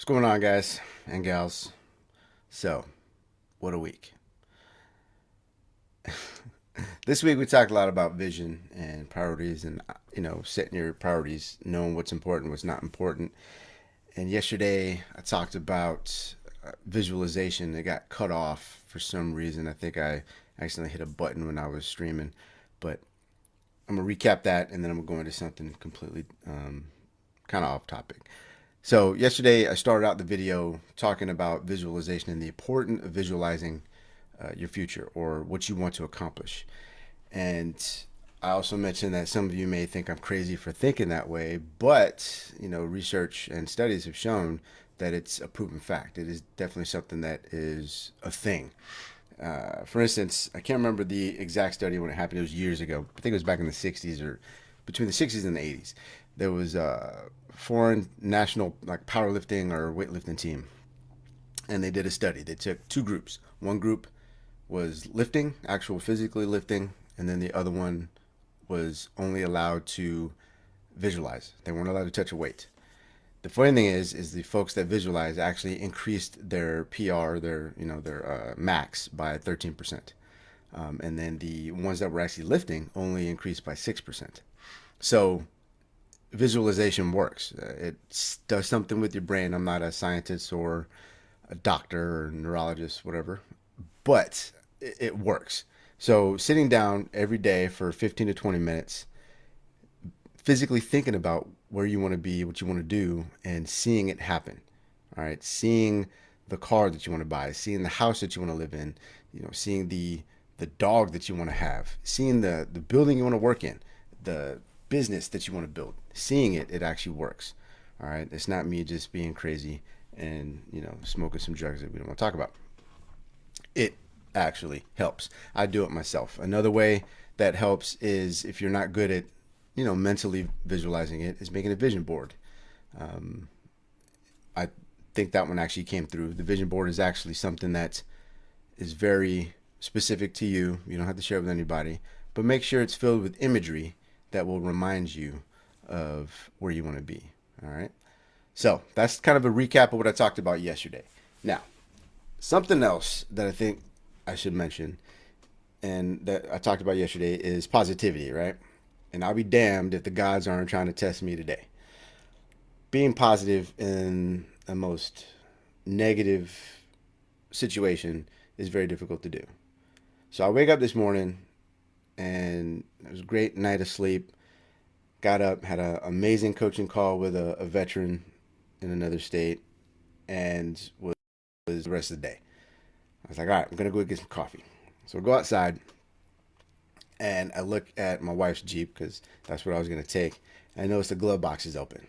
What's going on, guys and gals? So, what a week. This week we talked a lot about vision and priorities and setting your priorities, knowing what's important, what's not important. And yesterday I talked about visualization. It got cut off for some reason. I think I accidentally hit a button when I was streaming. But I'm going to recap that and then I'm going to go into something completely kind of off topic. So yesterday I started out the video talking about visualization and the importance of visualizing your future or what you want to accomplish. And I also mentioned that some of you may think I'm crazy for thinking that way, but research and studies have shown that it's a proven fact. It is definitely something that is a thing. For instance, I can't remember the exact study when it happened. It was years ago. I think it was back in the 60s or between the 60s and the 80s. There was a foreign national like powerlifting or weightlifting team, and they did a study. They took two groups. One group was lifting, actual physically lifting, and then the other one was only allowed to visualize. They weren't allowed to touch a weight. The funny thing is the folks that visualize actually increased their PR, their max by 13%, and then the ones that were actually lifting only increased by 6%. So visualization works. It does something with your brain. I'm not a scientist or a doctor or neurologist, whatever, but it works. So sitting down every day for 15 to 20 minutes, physically thinking about where you want to be, what you want to do, and seeing it happen. All right, seeing the car that you want to buy, seeing the house that you want to live in, seeing the dog that you want to have, seeing the building you want to work in, the business that you want to build, seeing it actually works. All right, it's not me just being crazy and smoking some drugs that we don't want to talk about. It actually helps. I do it myself. Another way that helps is if you're not good at mentally visualizing it, is making a vision board. Um, I think that one actually came through. The vision board is actually something that is very specific to you. You don't have to share it with anybody, but make sure it's filled with imagery that will remind you of where you want to be. All right. So that's kind of a recap of what I talked about yesterday. Now, something else that I think I should mention and that I talked about yesterday is positivity, right? And I'll be damned if the gods aren't trying to test me today. Being positive in the most negative situation is very difficult to do. So I wake up this morning and it was a great night of sleep. Got up, had an amazing coaching call with a veteran in another state, and was the rest of the day. I was like, all right, I'm gonna go get some coffee. So I go outside and I look at my wife's Jeep because that's what I was gonna take. And I noticed the glove box is open.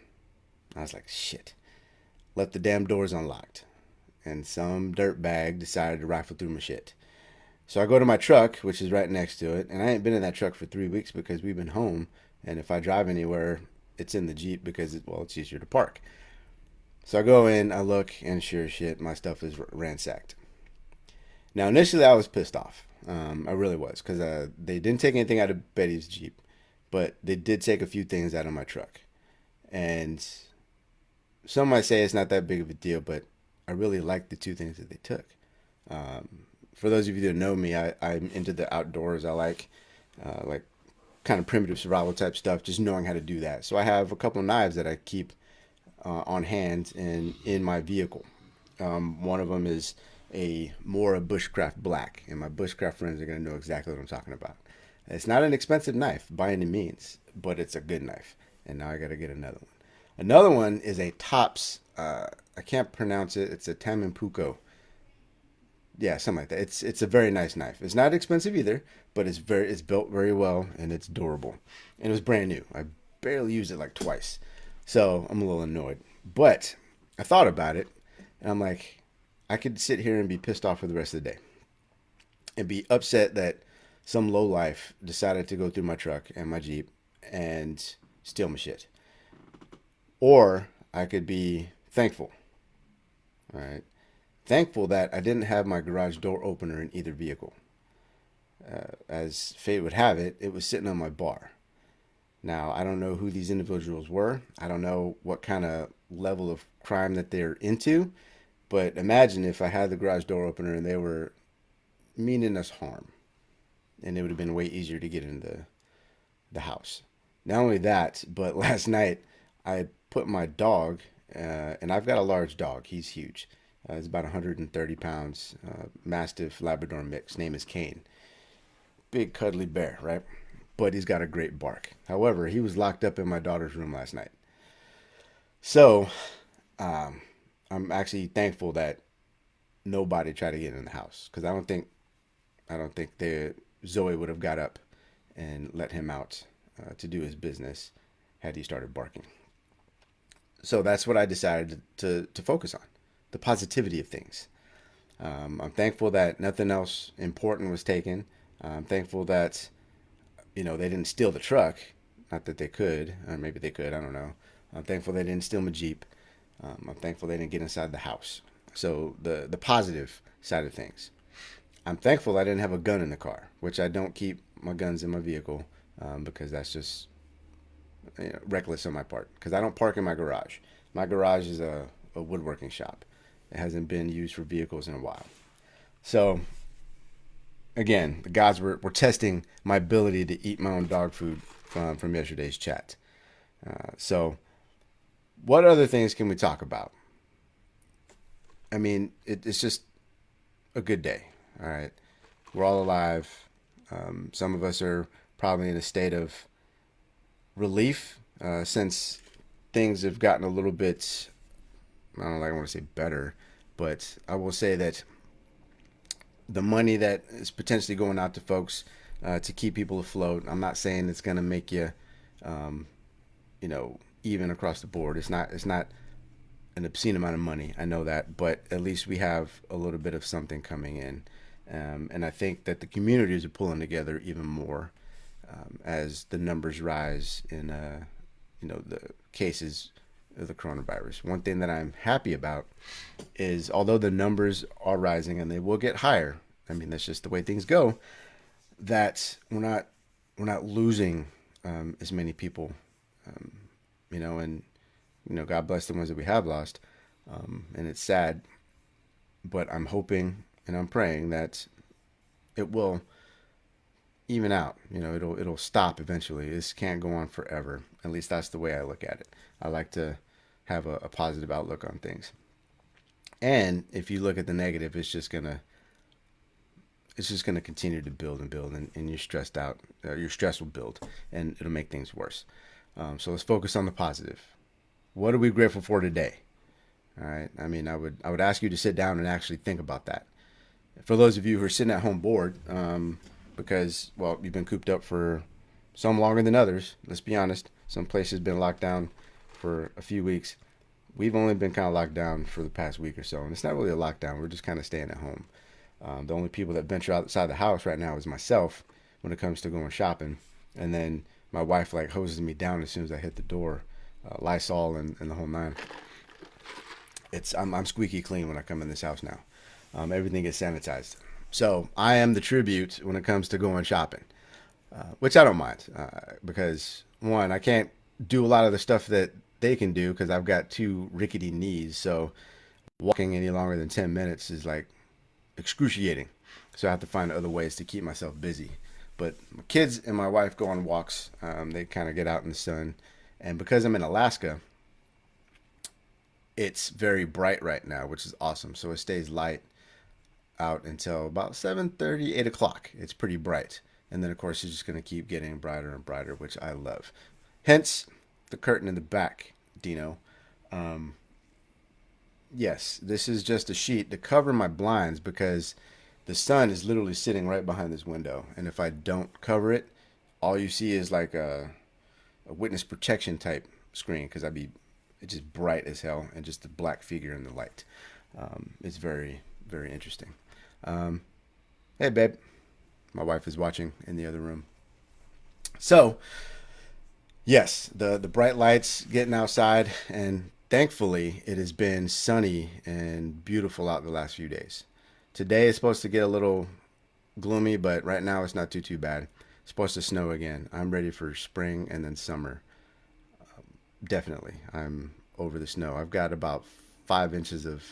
I was like, shit. Left the damn doors unlocked, and some dirtbag decided to rifle through my shit. So I go to my truck, which is right next to it, and I ain't been in that truck for 3 weeks because we've been home. And if I drive anywhere, it's in the Jeep because it's easier to park. So I go in, I look, and sure as shit, my stuff is ransacked. Now initially I was pissed off. I really was because they didn't take anything out of Betty's Jeep, but they did take a few things out of my truck. And some might say it's not that big of a deal, but I really liked the two things that they took. For those of you that know me, I'm into the outdoors. I like kind of primitive survival type stuff, just knowing how to do that. So I have a couple of knives that I keep on hand and in my vehicle. One of them is a Mora Bushcraft Black, and my Bushcraft friends are going to know exactly what I'm talking about. It's not an expensive knife by any means, but it's a good knife. And now I got to get another one. Another one is a Tops. I can't pronounce it. It's a Tamimpuco. Yeah, something like that. It's a very nice knife. It's not expensive either, but it's built very well and it's durable. And it was brand new. I barely used it like twice, so I'm a little annoyed. But I thought about it, and I'm like, I could sit here and be pissed off for the rest of the day and be upset that some lowlife decided to go through my truck and my Jeep and steal my shit. Or I could be thankful, all right? Thankful that I didn't have my garage door opener in either vehicle. As fate would have it, it was sitting on my bar. Now, I don't know who these individuals were. I don't know what kind of level of crime that they're into. But imagine if I had the garage door opener and they were meaning us harm, and it would have been way easier to get into the house. Not only that, but last night I put my dog, and I've got a large dog. He's huge. He's about 130 pounds, Mastiff Labrador mix. Name is Kane. Big cuddly bear, right? But he's got a great bark. However, he was locked up in my daughter's room last night. So um, I'm actually thankful that nobody tried to get in the house because I don't think the Zoe would have got up and let him out to do his business had he started barking. So that's what I decided to focus on, the positivity of things. I'm thankful that nothing else important was taken. I'm thankful that they didn't steal the truck. Not that they could, or maybe they could. I don't know. I'm thankful they didn't steal my Jeep. I'm thankful they didn't get inside the house. So the positive side of things. I'm thankful I didn't have a gun in the car, which I don't keep my guns in my vehicle because that's just reckless on my part. Because I don't park in my garage. My garage is a woodworking shop. It hasn't been used for vehicles in a while. So again, the gods were testing my ability to eat my own dog food from yesterday's chat. So what other things can we talk about? I mean, it's just a good day. All right. We're all alive. Some of us are probably in a state of relief since things have gotten a little bit, I don't know, I want to say better, but I will say that the money that is potentially going out to folks to keep people afloat, I'm not saying it's going to make you, um, even across the board. It's not an obscene amount of money. I know that, but at least we have a little bit of something coming in. And I think that the communities are pulling together even more as the numbers rise in, the cases of the coronavirus. One thing that I'm happy about is although the numbers are rising and they will get higher, I mean, that's just the way things go, that we're not losing as many people, um, and, God bless the ones that we have lost. And it's sad, but I'm hoping and I'm praying that it will even out. It'll stop eventually. This can't go on forever. At least that's the way I look at it. I like to have a positive outlook on things. And if you look at the negative, it's just gonna continue to build and build, and you're stressed out. Your stress will build, and it'll make things worse. So let's focus on the positive. What are we grateful for today? All right. I mean, I would ask you to sit down and actually think about that. For those of you who are sitting at home bored, because well, you've been cooped up for some longer than others. Let's be honest. Some places been locked down for a few weeks. We've only been kind of locked down for the past week or so, and it's not really a lockdown. We're just kind of staying at home. The only people that venture outside the house right now is myself when it comes to going shopping, and then my wife like hoses me down as soon as I hit the door, Lysol and the whole nine. I'm squeaky clean when I come in this house now. Everything is sanitized. So I am the tribute when it comes to going shopping, which I don't mind because one, I can't do a lot of the stuff that they can do because I've got two rickety knees. So walking any longer than 10 minutes is like excruciating. So I have to find other ways to keep myself busy. But my kids and my wife go on walks. They kind of get out in the sun. And because I'm in Alaska, it's very bright right now, which is awesome. So it stays light out until about 7:30, 8 o'clock. It's pretty bright. And then, of course, it's just going to keep getting brighter and brighter, which I love. Hence, the curtain in the back, Dino. Um, yes, this is just a sheet to cover my blinds because the sun is literally sitting right behind this window. And if I don't cover it, all you see is like a witness protection type screen because it's just bright as hell and just a black figure in the light. It's very, very interesting. Um, hey, babe. My wife is watching in the other room. So, yes, the bright lights, getting outside, and thankfully it has been sunny and beautiful out the last few days. Today is supposed to get a little gloomy, but right now it's not too bad. It's supposed to snow again. I'm ready for spring and then summer. Definitely. I'm over the snow. I've got about 5 inches of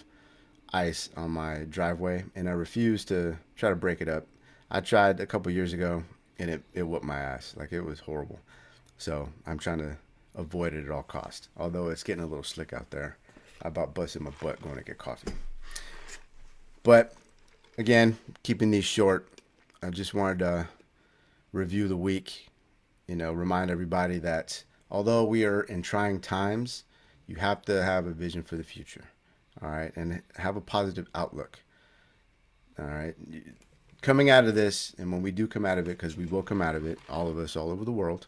ice on my driveway, and I refuse to try to break it up. I tried a couple years ago, and it whooped my ass. Like, it was horrible. So I'm trying to avoid it at all costs. Although it's getting a little slick out there. I about busted my butt going to get coffee. But again, keeping these short, I just wanted to review the week. Remind everybody that although we are in trying times, you have to have a vision for the future. All right, and have a positive outlook. All right, coming out of this, and when we do come out of it, because we will come out of it, all of us, all over the world,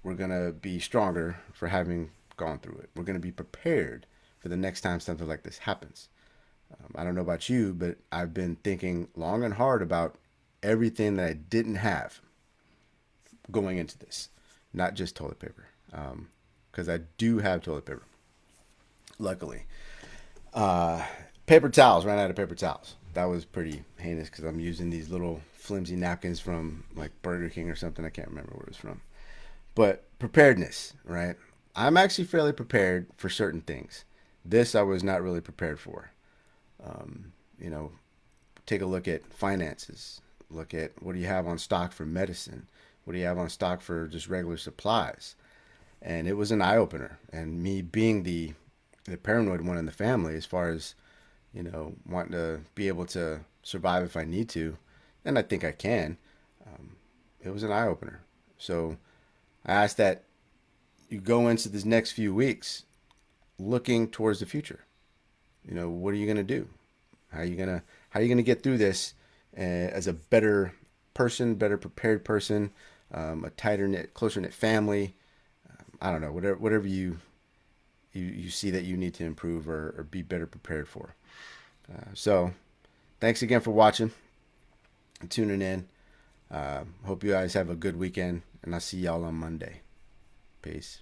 we're gonna be stronger for having gone through it. We're gonna be prepared for the next time something like this happens. I don't know about you, but I've been thinking long and hard about everything that I didn't have going into this, not just toilet paper, because I do have toilet paper, luckily. Paper towels, ran out of paper towels. That was pretty heinous because I'm using these little flimsy napkins from like Burger King or something. I can't remember where it was from. But preparedness, right? I'm actually fairly prepared for certain things. This I was not really prepared for. You know, take a look at finances. Look at what do you have on stock for medicine? What do you have on stock for just regular supplies? And it was an eye opener. And me being the paranoid one in the family, as far as wanting to be able to survive if I need to, and I think I can. It was an eye opener. So I ask that you go into this next few weeks looking towards the future. What are you going to do? How are you going to get through this as a better person, better prepared person, a tighter knit, closer knit family? I don't know, whatever you see that you need to improve or be better prepared for. So thanks again for watching and tuning in. Hope you guys have a good weekend, and I'll see y'all on Monday. Peace.